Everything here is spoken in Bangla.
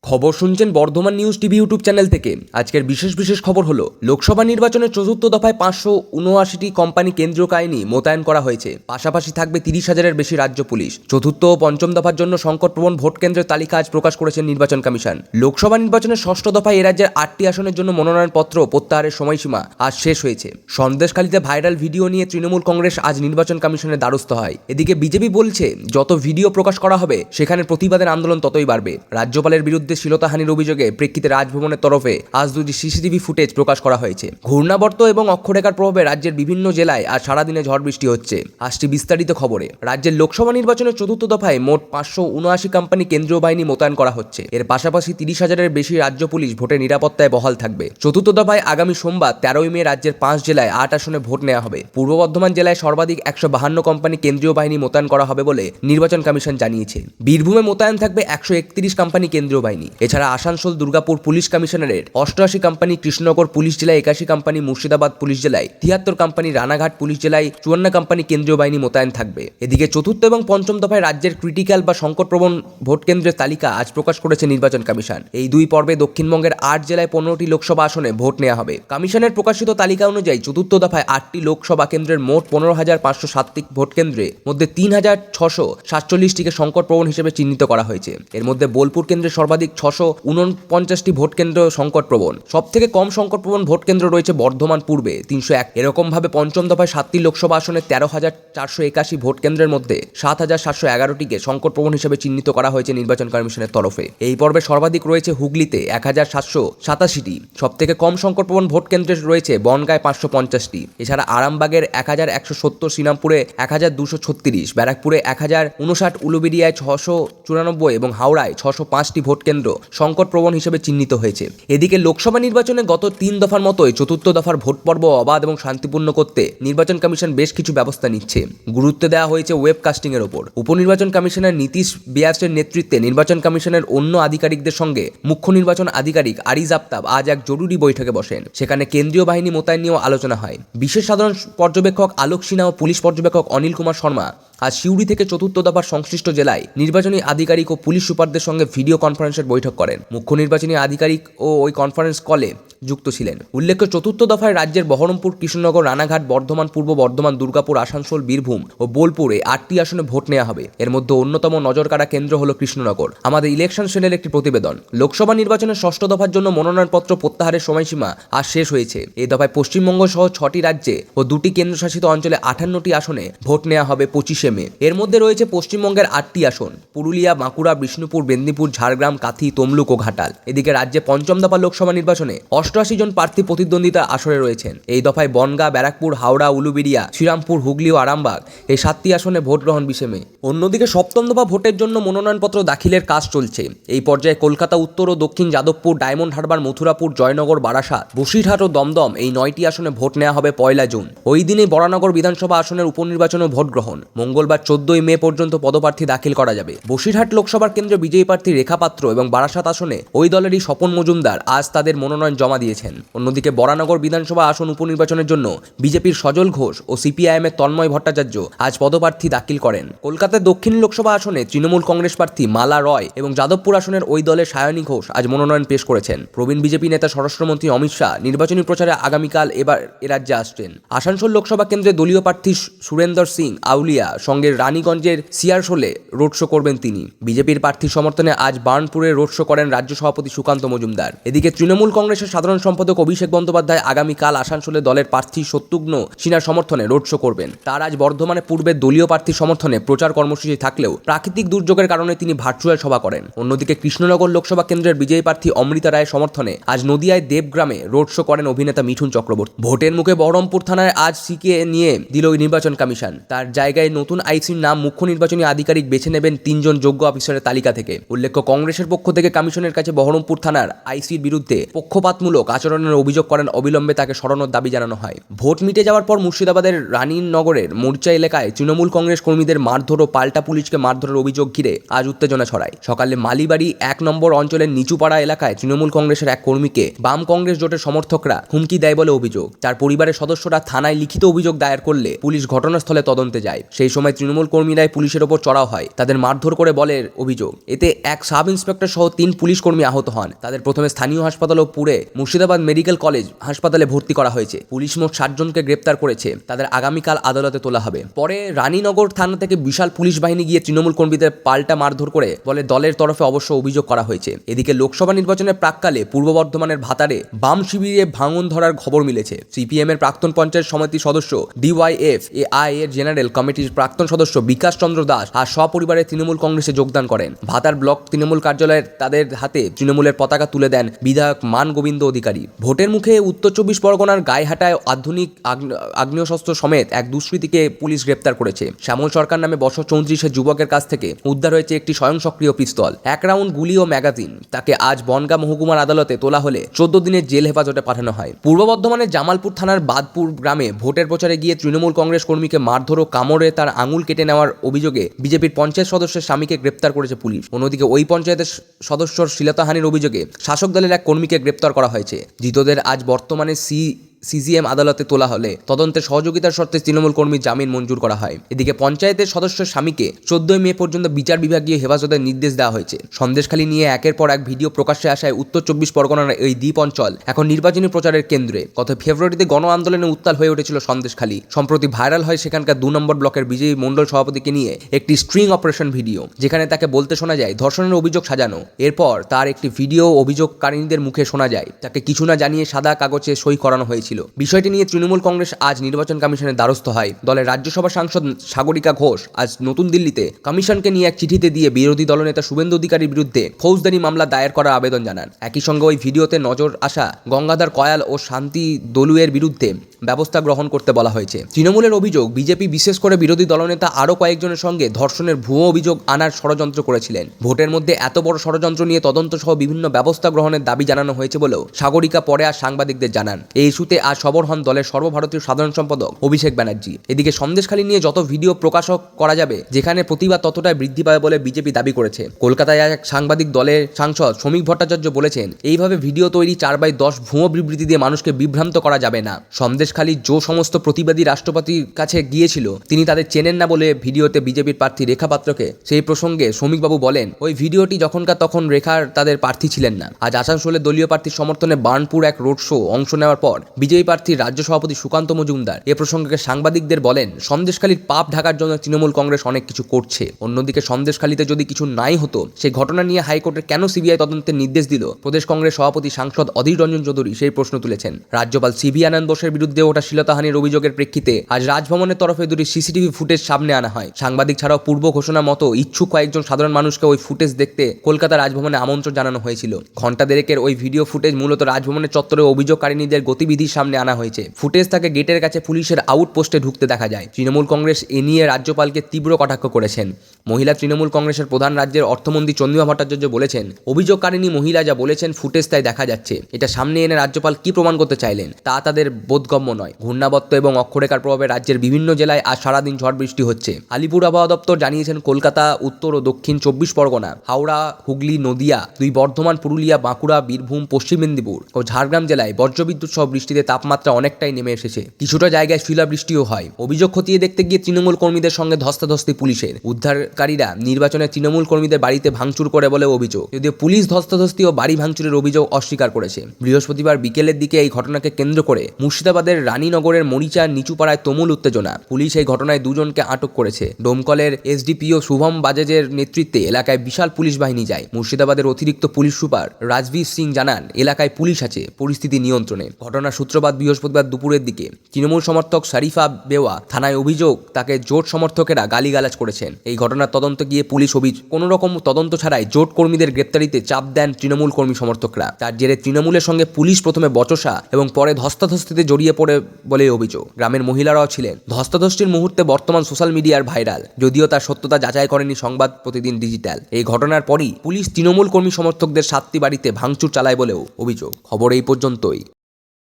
খবর শুনছেন Bardhaman news TV YouTube channel থেকে। আজকের বিশেষ খবর হলো, লোকসভা নির্বাচনের চতুর্থ দফায় 579টি কোম্পানি কেন্দ্রীয় বাহিনী মোতায়েন করা হয়েছে। পাশাপাশি থাকবে 30,000-এর বেশি রাজ্য পুলিশ। চতুর্থ ও পঞ্চম দফার জন্য সংকটপ্রবণ ভোট কেন্দ্রের তালিকা আজ প্রকাশ করেছেন নির্বাচন কমিশন। লোকসভা নির্বাচনের ষষ্ঠ দফায় এ রাজ্যের 8টি আসনের জন্য মনোনয়নপত্র প্রত্যাহারের সময়সীমা আজ শেষ হয়েছে। সন্দেশখালীতে ভাইরাল ভিডিও নিয়ে তৃণমূল কংগ্রেস আজ নির্বাচন কমিশনের দ্বারস্থ হয়। এদিকে বিজেপি বলছে, যত ভিডিও প্রকাশ করা হবে সেখানে প্রতিবাদের আন্দোলন ততই বাড়বে। রাজ্যপালের বিরুদ্ধে শ্লীলতাহানির অভিযোগে প্রেক্ষিতে রাজভবনের তরফে আজ দুটি সিসিটিভি ফুটেজ প্রকাশ করা হয়েছে। ঘূর্ণাবর্ত এবং অক্ষরেখার প্রভাবে রাজ্যের বিভিন্ন জেলায় আজ সারাদিনে ঝড় বৃষ্টি হচ্ছে। আসছে বিস্তারিত খবরে। রাজ্যের লোকসভা নির্বাচনের চতুর্থ দফায় মোট 579 কোম্পানি কেন্দ্রীয় বাহিনী মোতায়েন করা হচ্ছে। এর পাশাপাশি 30,000-এর বেশি রাজ্য পুলিশ ভোটের নিরাপত্তায় বহাল থাকবে। চতুর্থ দফায় আগামী সোমবার 13 মে রাজ্যের 5 জেলায় 8 আসনে ভোট নেওয়া হবে। পূর্ব বর্ধমান জেলায় সর্বাধিক 152 কোম্পানি কেন্দ্রীয় বাহিনী মোতায়েন করা হবে বলে নির্বাচন কমিশন জানিয়েছে। বীরভূমে মোতায়েন থাকবে 131 কোম্পানি কেন্দ্রীয় বাহিনী। এছাড়া Asansol Durgapur police commissionerate 88 company, Krishnanagar police জেলায় 81 কোম্পানি, মুর্শিদাবাদ পুলিশ জেলায় 73 কোম্পানি, রানাঘাট পুলিশ জেলায় 54 কোম্পানি কেন্দ্রীয় বাহিনী মোতায়েন থাকবে। এদিকে চতুর্থ এবং পঞ্চম দফায় রাজ্যের ক্রিটিক্যাল বা সংকটপ্রবণ ভোট কেন্দ্রের তালিকা আজ প্রকাশ করেছে নির্বাচন কমিশন। এই দুই পর্বে দক্ষিণবঙ্গের 8 জেলায় 15টি লোকসভা আসনে ভোট নেওয়া হবে। কমিশনের প্রকাশিত তালিকা অনুযায়ী চতুর্থ দফায় 8টি লোকসভা কেন্দ্রের মোট 15,507টি ভোট কেন্দ্রে মধ্যে 3,647টিকে সংকটপ্রবণ হিসেবে চিহ্নিত করা হয়েছে। এর মধ্যে বোলপুর কেন্দ্রে সর্বাধিক 649টি ভোট কেন্দ্র সংকটপ্রবণ। সব থেকে কম সংকটপ্রবণ ভোট কেন্দ্র রয়েছে বর্ধমান পূর্বে 301। এরকমভাবে পঞ্চম দফায় 7টি লোকসভা আসনে 13,481 ভোট কেন্দ্রের মধ্যে 7,711টিকে সংকটপ্রবণ হিসেবে চিহ্নিত করা হয়েছে নির্বাচন কমিশনের তরফে। এই পর্বে সর্বাধিক রয়েছে হুগলিতে 1,787টি। সব থেকে কম সংকটপ্রবণ ভোট কেন্দ্রে রয়েছে বনগাঁয় 550টি। এছাড়া আরামবাগের 1,170, শ্রীরামপুরে 1,236, ব্যারাকপুরে 1,059, উলুবেড়িয়ায় 694 এবং হাওড়ায় 605টি ভোট কেন্দ্র সংকটপ্রবণ হিসেবে চিহ্নিত হয়েছে। এদিকে লোকসভা নির্বাচনে গত 3 দফার মতোই চতুর্থ দফার ভোট পর্ব অবাধ এবং শান্তিপূর্ণ করতে নির্বাচন কমিশন বেশ কিছু ব্যবস্থা নিচ্ছে। গুরুত্ব দেওয়া হয়েছে ওয়েবকাস্টিং এর ওপর। উপনির্বাচন কমিশনার নীতিশ ব্যাসের নেতৃত্বে নির্বাচন কমিশনের অন্য আধিকারিকদের সঙ্গে মুখ্য নির্বাচন আধিকারিক আরিজ আফতাব আজ এক জরুরি বৈঠকে বসেন। সেখানে কেন্দ্রীয় বাহিনী মোতায়েন নিয়েও আলোচনা হয়। বিশেষ সাধারণ পর্যবেক্ষক আলোক সিনহা ও পুলিশ পর্যবেক্ষক অনিল কুমার শর্মা আজ সিউড়ি থেকে চতুর্থ দফার সংশ্লিষ্ট জেলায় নির্বাচনী আধিকারিক ও পুলিশ সুপারদের সঙ্গে ভিডিও কনফারেন্সের বৈঠক করেন। মুখ্য নির্বাচনী আধিকারিক ও ওই কনফারেন্স কলে যুক্ত ছিলেন। উল্লেখ্য, চতুর্থ দফায় রাজ্যের বহরমপুর, কৃষ্ণনগর, রানাঘাট, বর্ধমান পূর্ব বর্ধমান, দুর্গাপুর, আসানসোল, বীরভূম ও বোলপুরে 8টি আসনে ভোট নেওয়া হবে। এর মধ্যে অন্যতম নজরকাড়া কেন্দ্র হল কৃষ্ণনগর। আমাদের ইলেকশন সেলের একটি প্রতিবেদন। লোকসভা নির্বাচনের ষষ্ঠ দফার জন্য মনোনয়নপত্র প্রত্যাহারের সময়সীমা আজ শেষ হয়েছে। এই দফায় পশ্চিমবঙ্গ সহ 6টি রাজ্যে ও 2টি কেন্দ্রশাসিত অঞ্চলে 58টি আসনে ভোট নেওয়া হবে 25 মে। এর মধ্যে রয়েছে পশ্চিমবঙ্গের 8টি আসন: পুরুলিয়া, বাঁকুড়া, বিষ্ণুপুর, মেদিনীপুর, ঝাড়গ্রাম, কাথি, তমলুক ও ঘাটাল। এদিকে রাজ্যে পঞ্চম দফা লোকসভা নির্বাচনে 88 জন প্রার্থী প্রতিদ্বন্দ্বিতা আসরে রয়েছেন। এই দফায় বনগাঁ, ব্যারাকপুর, হাওড়া, উলুবেড়িয়া, শ্রীরামপুর, হুগলি ও আরামবাগ এই 7টি আসনে ভোট গ্রহণ 20 মে। অন্যদিকে সপ্তম দফা ভোটের জন্য মনোনয়নপত্র দাখিলের কাজ চলছে। এই পর্যায়ে কলকাতা উত্তর ও দক্ষিণ, যাদবপুর, ডায়মন্ড হারবার, মথুরাপুর, জয়নগর, বারাসাত, বসিরহাট ও দমদম এই 9টি আসনে ভোট নেওয়া হবে 1 জুন। ওই দিনেই বরানগর বিধানসভা আসনের উপনির্বাচনে ভোট গ্রহণ। মঙ্গলবার 14 মে পর্যন্ত পদপ্রার্থী দাখিল করা যাবে। বসিরহাট লোকসভার কেন্দ্রে বিজয়ী প্রার্থী রেখা পাত্র এবং বারাসাত আসনে ওই দলেরই স্বপন মজুমদার আজ তাদের মনোনয়ন জমা দিয়েছেন। অন্যদিকে বরানগর বিধানসভা আসন উপনির্বাচনের জন্য বিজেপির সজল ঘোষ ও সিপিআইএমের তন্ময় ভট্টাচার্য আজ পদপ্রার্থী দাখিল করেন। কলকাতার দক্ষিণ লোকসভা আসনে তৃণমূল কংগ্রেস প্রার্থী মালা রয় এবং যাদবপুর আসনের ওই দলের সায়নী ঘোষ আজ মনোনয়ন পেশ করেছেন। প্রবীণ বিজেপি নেতা স্বরাষ্ট্রমন্ত্রী অমিত শাহ নির্বাচনী প্রচারে আগামীকাল এবার এ রাজ্যে আসছেন। আসানসোল লোকসভা কেন্দ্রে দলীয় প্রার্থী সুরেন্দর সিং আউলিয়া সঙ্গে রানীগঞ্জের সিয়ারশোলে রোড শো করবেন তিনি। বিজেপির প্রার্থীর সমর্থনে আজ বার্নপুরে রোড শো করেন রাজ্য সভাপতি সুকান্ত মজুমদার। এদিকে তৃণমূল কংগ্রেসের সাধারণ সম্পাদক অভিষেক বন্দ্যোপাধ্যায় আগামীকাল আসানসোলে দলের প্রার্থী শত্রুঘ্ন সিনহার সমর্থনে রোড শো করবেন। তার আজ বর্ধমানে পূর্বের দলীয় প্রার্থীর সমর্থনে প্রচার কর্মসূচি থাকলেও প্রাকৃতিক দুর্যোগের কারণে তিনি ভার্চুয়াল সভা করেন। অন্যদিকে কৃষ্ণনগর লোকসভা কেন্দ্রের বিজয়ী প্রার্থী অমৃতা রায়ের সমর্থনে আজ নদিয়ায় দেবগ্রামে রোড শো করেন অভিনেতা মিঠুন চক্রবর্তী। ভোটের মুখে বহরমপুর থানায় আজ সিকে নিয়ে দিল নির্বাচন কমিশন। তার জায়গায় নতুন আইসির নাম মুখ্য নির্বাচনী আধিকারিক বেছে নেবেন 3 জন যোগ্য অফিসারের তালিকা থেকে। উল্লেখ্য, কংগ্রেসের পক্ষ থেকে কমিশনের কাছে বহরমপুর থানার আইসির বিরুদ্ধে পক্ষপাতমূলক বিদ্রুপমূলক আচরণের অভিযোগ করেন। অবিলম্বে তাকে সরানোর দাবি জানানো হয়। ভোট মিটে যাওয়ার পর মুর্শিদাবাদের রানীনগরের মোর্চা এলাকায় তৃণমূল কংগ্রেস কর্মীদের মারধর ও পাল্টা পুলিশকে মারধরের অভিযোগ ঘিরে আজ উত্তেজনা ছড়ায়। সকালে মালিবাড়ি 1 নম্বর অঞ্চলের নিচুপাড়া এলাকায় তৃণমূল কংগ্রেসের এক কর্মীকে বাম কংগ্রেস জোটের সমর্থকরা হুমকি দেয় বলে অভিযোগ। তার পরিবারের সদস্যরা থানায় লিখিত অভিযোগ দায়ের করলে পুলিশ ঘটনাস্থলে তদন্তে যায়। সেই সময় তৃণমূল কর্মীরাই পুলিশের ওপর চড়াও হয়, তাদের মারধর করে বলে অভিযোগ। এতে এক সাব ইন্সপেক্টর সহ 3 পুলিশ কর্মী আহত হন। তাদের প্রথমে স্থানীয় হাসপাতাল ও পুরে মুর্শিদাবাদ মেডিকেল কলেজ হাসপাতালে ভর্তি করা হয়েছে। পুলিশ মোট 7 জনকে গ্রেপ্তার করেছে। তাদের আগামীকাল আদালতে তোলা হবে। পরে রানীনগর থানা থেকে বিশাল পুলিশ বাহিনী গিয়ে তৃণমূল কর্মীদের পাল্টা মারধর করে বলে দলের তরফে অবশ্য অভিযোগ করা হয়েছে। এদিকে লোকসভা নির্বাচনের প্রাক্কালে পূর্ব বর্ধমানের ভাতারে বাম শিবিরে ভাঙন ধরার খবর মিলেছে। সিপিএম এর প্রাক্তন পঞ্চায়েত সমিতির সদস্য DYFAI এর জেনারেল কমিটির প্রাক্তন সদস্য বিকাশ চন্দ্র দাস আর সপরিবারে তৃণমূল কংগ্রেসে যোগদান করেন। ভাতার ব্লক তৃণমূল কার্যালয়ের তাদের হাতে তৃণমূলের পতাকা তুলে দেন বিধায়ক মান গোবিন্দ অধিকারী। ভোটের মুখে উত্তর 24 পরগনার গায়েহাটায় আধুনিক আগ্নেয়শস্ত্র সমেত এক দুষ্কৃতীকে পুলিশ গ্রেপ্তার করেছে। শ্যামল সরকার নামে বছর 34 যুবকের কাছ থেকে উদ্ধার হয়েছে একটি স্বয়ংসক্রিয় পিস্তল, 1 রাউন্ড গুলি ও ম্যাগাজিন। তাকে আজ বনগাঁ মহকুমার আদালতে তোলা হলে 14 দিনের জেল হেফাজতে পাঠানো হয়। পূর্ব বর্ধমানের জামালপুর থানার বাদপুর গ্রামে ভোটের প্রচারে গিয়ে তৃণমূল কংগ্রেস কর্মীকে মারধর ও কামড়ে তার আঙুল কেটে নেওয়ার অভিযোগে বিজেপির পঞ্চায়েত সদস্যের স্বামীকে গ্রেপ্তার করেছে পুলিশ। অন্যদিকে ওই পঞ্চায়েতের সদস্যর শ্লীলতাহানির অভিযোগে শাসক দলের এক কর্মীকে গ্রেপ্তার করা হয়েছে। ধৃতদের আজ বর্তমানে সিজিএম আদালতে তোলা হলে তদন্তের সহযোগিতার শর্তে তৃণমূল কর্মীর জামিন মঞ্জুর করা হয়। এদিকে পঞ্চায়েতের সদস্যের স্বামীকে 14 মে পর্যন্ত বিচার বিভাগীয় হেফাজতের নির্দেশ দেওয়া হয়েছে। সন্দেশখালী নিয়ে একের পর এক ভিডিও প্রকাশ্যে আসায় উত্তর 24 পরগনার এই দ্বীপ অঞ্চল এখন নির্বাচনী প্রচারের কেন্দ্রে। গত ফেব্রুয়ারিতে গণ আন্দোলনে উত্তাল হয়ে উঠেছিল সন্দেশখালী। সম্প্রতি ভাইরাল হয় সেখানকার 2 নম্বর ব্লকের বিজেপি মণ্ডল সভাপতিকে নিয়ে একটি স্ট্রিং অপারেশন ভিডিও, যেখানে তাকে বলতে শোনা যায় ধর্ষণের অভিযোগ সাজানো। এরপর তার একটি ভিডিও অভিযোগকারীদের মুখে শোনা যায় তাকে কিছু না জানিয়ে সাদা কাগজে সই করানো হয়েছিল। বিষয়টি নিয়ে তৃণমূল কংগ্রেস আজ নির্বাচন কমিশনের দ্বারস্থ হয়। দলের রাজ্যসভা সাংসদ সাগরিকা ঘোষ আজ নতুন দিল্লিতে কমিশনকে নিয়ে এক চিঠিতে দিয়ে বিরোধী দলনেতা শুভেন্দু অধিকারীর বিরুদ্ধে ফৌজদারি মামলা দায়ের করার আবেদন জানান। একই সঙ্গে ওই ভিডিওতে নজর আসা গঙ্গাধর কয়াল ও শান্তি দলুয়ের বিরুদ্ধে ব্যবস্থা গ্রহণ করতে বলা হয়েছে। তৃণমূলের অভিযোগ, বিজেপি বিশেষ করে বিরোধী দলনেতা আরও কয়েকজনের সঙ্গে ধর্ষণের ভুয়ো অভিযোগ আনার ষড়যন্ত্র করেছিলেন। ভোটের মধ্যে এত বড় ষড়যন্ত্র নিয়ে তদন্ত সহ বিভিন্ন ব্যবস্থা গ্রহণের দাবি জানানো হয়েছে বলেও সাগরিকা পরে আর সাংবাদিকদের জানান। এই ইস্যুতে আজ সবর হন দলের সর্বভারতীয় সাধারণ সম্পাদক অভিষেক ব্যানার্জি। এদিকে সন্দেশখালী নিয়ে যত ভিডিও প্রকাশ করা যাবে, যেখানে প্রতিবাদ ততটাই বৃদ্ধি পাবে বলে বিজেপি দাবি করেছে। কলকাতায় এক সাংবাদিক দলের সাংসদ শ্রমিক ভট্টাচার্য বলেছেন, এইভাবে ভিডিও তৈরি 4/10 ভুয়ো বিবৃতি দিয়ে মানুষকে বিভ্রান্ত করা যাবে না। সন্দেশখালী যে সমস্ত প্রতিবাদী রাষ্ট্রপতির কাছে গিয়েছিল তিনি তাদের চেনেন না বলে ভিডিওতে বিজেপির প্রার্থী রেখা পাত্রকে সেই প্রসঙ্গে শ্রমিকবাবু বলেন, ওই ভিডিওটি যখনকার তখন রেখার তাদের প্রার্থী ছিলেন না। আজ আসানসোলে দলীয় প্রার্থীর সমর্থনে বার্নপুর এক রোড শো অংশ নেওয়ার পর বিজেপি প্রার্থীর রাজ্য সভাপতি সুকান্ত মজুমদার এ প্রসঙ্গে সাংবাদিকদের বলেন, সন্দেশখালীর পাপ ঢাকার জন্য তৃণমূল কংগ্রেস অনেক কিছু করছে। অন্যদিকে সন্দেশখালীতে যদি কিছু নাই হতো, সেই ঘটনা নিয়ে হাইকোর্টের কেন সিবিআই তদন্তের নির্দেশ দিল প্রদেশ কংগ্রেস সভাপতি সাংসদ অধীর রঞ্জন চৌধুরী সেই প্রশ্ন তুলেছেন। রাজ্যপাল সিভি আনন্দ বোসের বিরুদ্ধে ওঠা শ্লীলতাহানির অভিযোগের প্রেক্ষিতে আজ রাজভবনের তরফে 2টি সিসিটিভি ফুটেজ সামনে আনা হয়। সাংবাদিক ছাড়াও পূর্ব ঘোষণা মতো ইচ্ছুক কয়েকজন সাধারণ মানুষকে ওই ফুটেজ দেখতে কলকাতা রাজভবনে আমন্ত্রণ জানানো হয়েছিল। ঘণ্টা দেড়েকের ওই ভিডিও ফুটেজ মূলত রাজভবনের চত্বরে অভিযোগকারিনীদের গতিবিধির সামনে আনা হয়েছে। ফুটেজ তাকে গেটের কাছে পুলিশের আউটপোস্টে ঢুকতে দেখা যায়। তৃণমূল কংগ্রেস এ নিয়ে রাজ্যপালকে তীব্র কটাক্ষ করেছেন। মহিলা তৃণমূল কংগ্রেসের প্রধান রাজ্যের অর্থমন্ত্রী চন্দ্রিমা ভট্টাচার্য বলেছেন, অভিযোগকারিনী মহিলা যা বলেছেন ফুটেজ তাই দেখা যাচ্ছে। এটা সামনে এনে রাজ্যপাল কি প্রমাণ করতে চাইলেন তা তাদের বোধগম্য নয়। ঘূর্ণাবর্ত এবং অক্ষরেখার প্রভাবে রাজ্যের বিভিন্ন জেলায় আজ সারাদিন ঝড় বৃষ্টি হচ্ছে। আলিপুর আবহাওয়া দপ্তর জানিয়েছেন, কলকাতা, উত্তর ও দক্ষিণ 24 পরগনা, হাওড়া, হুগলি, নদিয়া, 2 বর্ধমান, পুরুলিয়া, বাঁকুড়া, বীরভূম, পশ্চিম মেদিনীপুর ও ঝাড়গ্রাম জেলায় বজ্রবিদ্যুৎ সহ বৃষ্টিতে তাপমাত্রা অনেকটাই নেমে এসেছে। কিছুটা জায়গায় শিলাবৃষ্টিও হয়। অভিযোগ খতিয়ে দেখতে গিয়ে তৃণমূল কর্মীদের সঙ্গে ধস্তাধস্তি পুলিশের। উদ্ধারকারীরা নির্বাচনে তৃণমূল কর্মীদের বাড়িতে ভাঙচুর করে বলে অভিযোগ, যদিও পুলিশ ধস্তাধস্তি ও বাড়ি ভাঙচুরের অভিযোগ অস্বীকার করেছে। বৃহস্পতিবার বিকেলের দিকে এই ঘটনাকে কেন্দ্র করে মুর্শিদাবাদের রানীনগরের মরিচার নিচুপাড়ায় তুমুল উত্তেজনা। পুলিশ এই ঘটনায় 2 জনকে আটক করেছে। ডোমকলের এসডিপিও শুভম বাজাজের নেতৃত্বে এলাকায় বিশাল পুলিশ বাহিনী যায়। মুর্শিদাবাদের অতিরিক্ত পুলিশ সুপার রাজবীর সিং জানান, এলাকায় পুলিশ আছে, পরিস্থিতি নিয়ন্ত্রণে। ঘটনার সূত্রপাত বৃহস্পতিবার দুপুরের দিকে। তৃণমূল সমর্থক শরীফা বেওয়া থানায় অভিযোগ, তাকে জোট সমর্থকেরা গালিগালাজ করেছেন। এই ঘটনা ঘটনার তদন্ত গিয়ে পুলিশ কোনো রকম তদন্ত ছাড়াই জোট কর্মীদের গ্রেপ্তারিতে চাপ দেন তৃণমূল কর্মী সমর্থকরা। তার জেরে তৃণমূলের সঙ্গে পুলিশ প্রথমে বচসা এবং পরে ধস্তাধস্তিতে জড়িয়ে পড়ে বলে অভিযোগ। গ্রামের মহিলারাও ছিলেন ধস্তাধস্তির মুহূর্তে বর্তমান সোশ্যাল মিডিয়ার ভাইরাল, যদিও তার সত্যতা যাচাই করেনি সংবাদ প্রতিদিন ডিজিটাল। এই ঘটনার পরই পুলিশ তৃণমূল কর্মী সমর্থকদের 7টি বাড়িতে ভাঙচুর চালায় বলেও অভিযোগ। খবর এই পর্যন্তই।